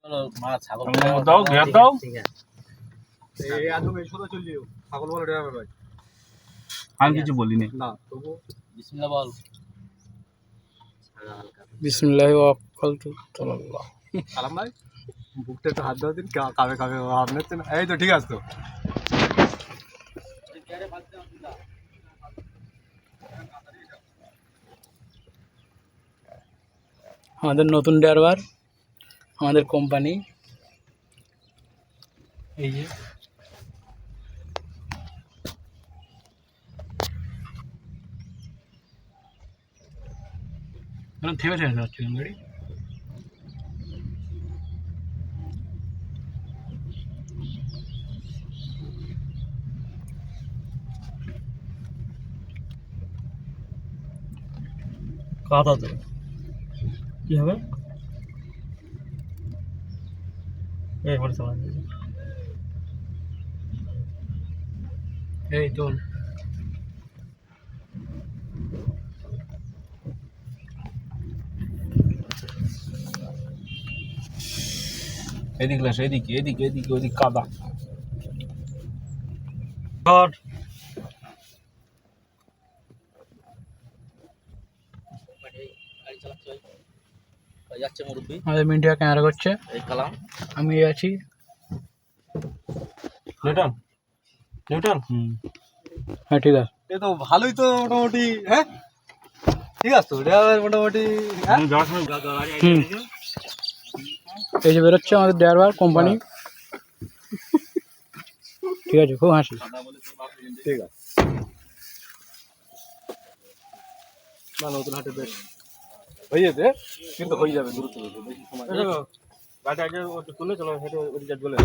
দাও ঘের দাও আমি কিছু বলিনি না তবু বিসমিল্লাহ বল বিসমিল্লাহি ওয়া আল্লাহ কালাম ভাই বুকটা একটু হাত দাও দিন কাবে কাবে ভাব নিচ্ছে না এই তো ঠিক আছে তো আমাদের নতুন ড্রাইভার আমাদের কোম্পানি এই যে থেমে থেমে যাচ্ছে গাড়ি কাদা তো কি হবে এই বলছ এই তো এদিকে লাস এদিকে এদিকে এদিকে ওদিকে কাদা ধর যাচ্ছে মুরব্বি আমাদের মিন্টুয়া ক্যামেরা করছে এই কালাম আমি আছি নিউটন নিউটন হ্যাঁ ঠিক আছে এ তো ভালোই তো মোটামুটি হ্যাঁ ঠিক আছে তো ড্রাইভার মোটামুটি হ্যাঁ এই যে বেরোচ্ছে আমাদের ড্রাইভার কোম্পানি ঠিক আছে খুব হাসি ঠিক আছে না নতুন হাটে বেশ হয়ে যেতে কিন্তু হয়ে যাবে দ্রুত বেশি সময় গাছ আগে তুলে চলো হেঁটে ওদিকে বলে